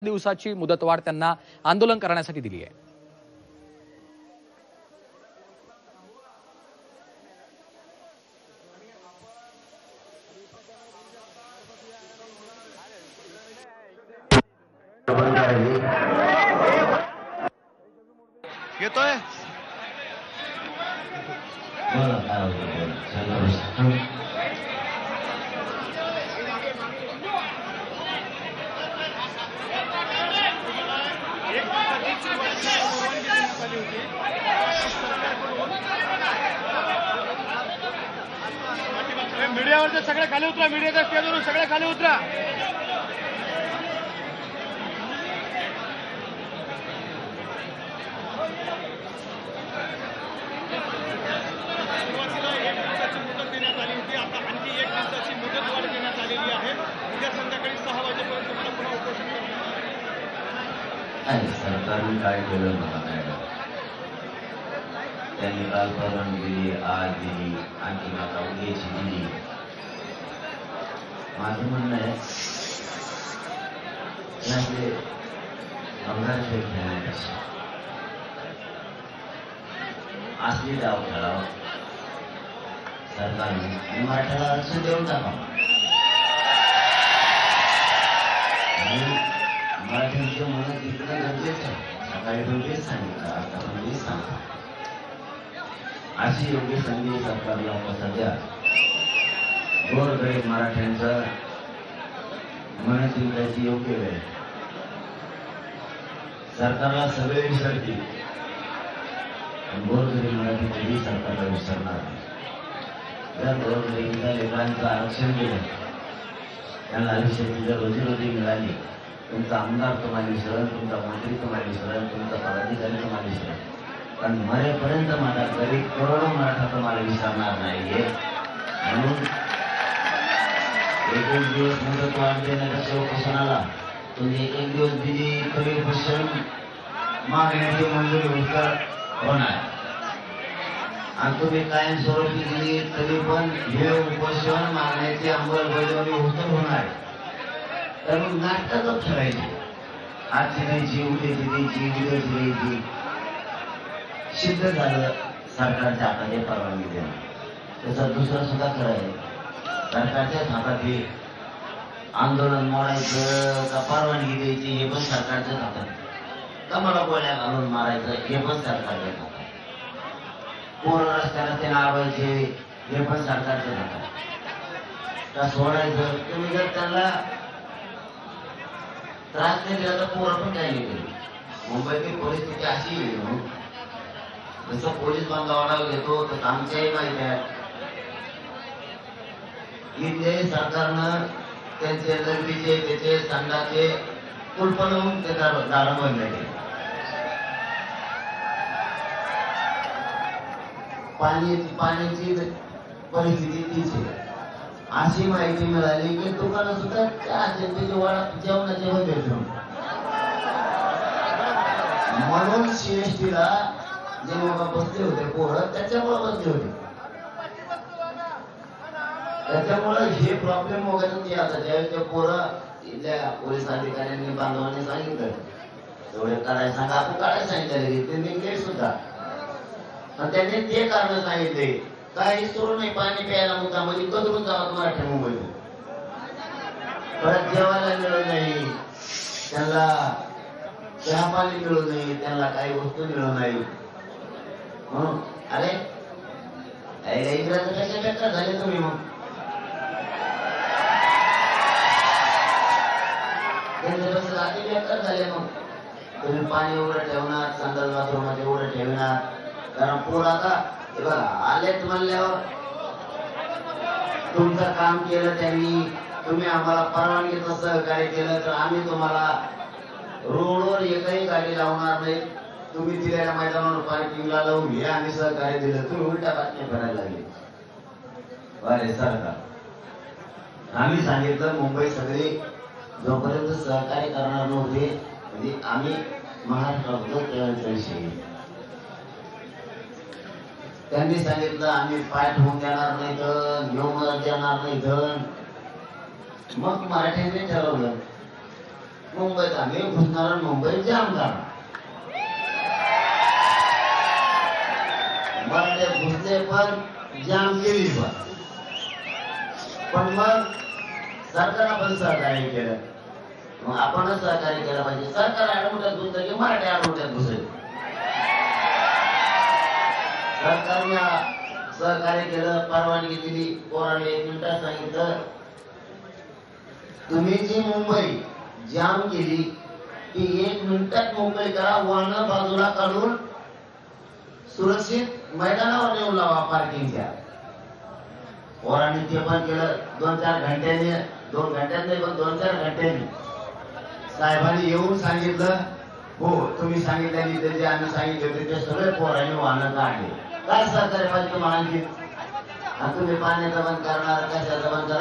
दिवसाची मुदतवाढ त्यांना आंदोलन करण्यासाठी दिली आहे। येतोय मीडियावरचे सगळे खाली उतरा, मीडियाच्या स्टेजवरून सगळे खाली उतरा। सरकारने काय केलं मला नाही, त्यांनी काल परवानगी दिली, आज दिली, आणखी आता उद्याची दिली। माझं म्हणणं आहे त्याचे अंगार खेळ खेळण्यापेक्षा असली डाव खेळावं सरकारने, मराठ्याला आरक्षण देऊन टाकावं आणि मराठ्यांचं म्हणत इतकं गरजेचं आहे। सकाळी पण तेच सांगितलं, आता पण तेच सांगतो, अशी योग्य संधी सरकारला सध्या गोरगरीब मराठ्यांचं म्हणत जिंकायची योग्य वेळ। सरकारला सगळे विसरतील, गोरगरीब मराठी कधी सरकारला विसरणार नाही। जर गोरगरीबच्या लेकरांचं आरक्षण दिलं, त्यांना आयुष्याची जर रोजीरोटी मिळाली, तुमचा आमदार तुम्हाला विसरण, तुमचा मंत्री तुम्हाला विसरण, तुमचा पदाधिकारी तुम्हाला विसरण, पण मरेपर्यंत माझा गरीब करोडो मराठा तुम्हाला विसरणार नाहीये। म्हणून एक दिवस मुदतवाढ देण्याचा उपोषणाला तुम्ही एक दिवस दिली तरी उपोषण मागण्याची मंजुरी होणार, आणि तुम्ही कायमस्वरूपी दिली तरी पण हे उपोषण मागण्याची अंमलबजावणी होणार। तर मग नाटकच ठरायची, आजची द्यायची, उद्याची द्यायची, उद्याची द्यायची। सिद्ध झालं सरकारच्या हातात परवानगी देणं, त्याचा दुसरा सुद्धा खरं आहे, सरकारच्याच हातात हे आंदोलन मोडायचं का परवानगी द्यायची हे पण सरकारच्याच हातात, का मला गोळ्या घालून मारायचं हे पण सरकारच्याच हातात, पोरं रस्त्याला ते लावायचे हे पण सरकारच्याच हातात, का सोडायचं। तुम्ही जर त्यांना त्रास नाही दिला तर पोरं पण काही नाही केली। मुंबईची परिस्थिती अशी आहे, जसं पोलीस बांधावाला घेतो तर आमच्याही माहिती आहे, इथले सरकारनं त्यांचे नगरीचे त्याचे संघाचे कुलप लावून ते दार बंद केले। पाण्याची परिस्थिती तीच आहे। अशी माहिती मिळाली की दुकानं सुद्धा त्या जनतेची वाढ जेवणाचे बंद ठेवून, म्हणून सीएसटीला जे बाबा बसले होते पोरं त्याच्यामुळे बसले होते, त्याच्यामुळे हे प्रॉब्लेम वगैरे ते आता ज्यावेळी ते पोरं इथल्या पोलीस अधिकाऱ्यांनी बांधवांनी सांगितलं तेवढे काढायला सांगा, आपण काढायला सांगितलं त्यांनी गेट सुद्धा, पण त्यांनी ते कारण सांगितले काही सुरू नाही, पाणी प्यायला मुद्दा म्हणजे कधरून जावं मराठी मुंबईत, परत जेवायला मिळत नाही त्यांना, चहा पाणी मिळत नाही त्यांना, काही वस्तू मिळत नाही। म्हणून अरे इंग्रज कशा बेकार झाले तुम्ही, मग आधी बेकार झाले, मग तुम्ही पाणी एवढं ठेवणार, संडास बाथरूमात एवढं ठेवणार, कारण पूर आता आलेच म्हणल्यावर तुमचं काम केलं त्यांनी, तुम्ही आम्हाला परवानगीचं सहकार्य केलं तर आम्ही तुम्हाला रोडवर एकही गाडी लावणार नाही, तुम्ही दिलेल्या मैदानावर पार्किंगला लावून हे आम्ही सहकार्य दिलं, तुम्ही उलट्या बातम्या करायला लागले। अरे सरकार आम्ही सांगितलं मुंबई सगळे जोपर्यंत सहकार्य करणार नव्हते, म्हणजे आम्ही महाराष्ट्राबद्दल विषय त्यांनी सांगितलं आम्ही पाय ठेवून देणार नाही, धन घेऊन देणार नाही, धन मग मराठ्यांनी ठरवलं मुंबईत आम्ही घुसणार आणि मुंबई जाम करणार. मराठे घुसले पण जाम केली पण मग सरकारनं पण सहकार्य केलं. मग आपणच सहकार्य केलं पाहिजे. सरकार आडमुठ्यात घुसलं की मराठी आडमुठ्यात घुसेल. सरकारने सहकार्य केलं, परवानगी दिली. पोराने 1 मिनिटात सांगितलं तुम्ही जी मुंबई जाम केली ती 1 मिनिटात मोकळी करा. वाहनं बाजूला काढून सुरक्षित मैदानावर नेऊन लावा पार्किंगच्या. पोरांनी ते पण केलं. 2-4 घंट्यांनी, 2 घंट्यात नाही पण 2-4 घंट्यांनी साहेबांनी येऊन सांगितलं हो तुम्ही सांगितलं जे आम्ही सांगितले होते ते सगळे पोरांनी वाहनं काढले. काय सरकार पाहिजे तुम्हाला आणखी? तुम्ही पाण्याचा बंद करणार, कशाचा बंद करणार?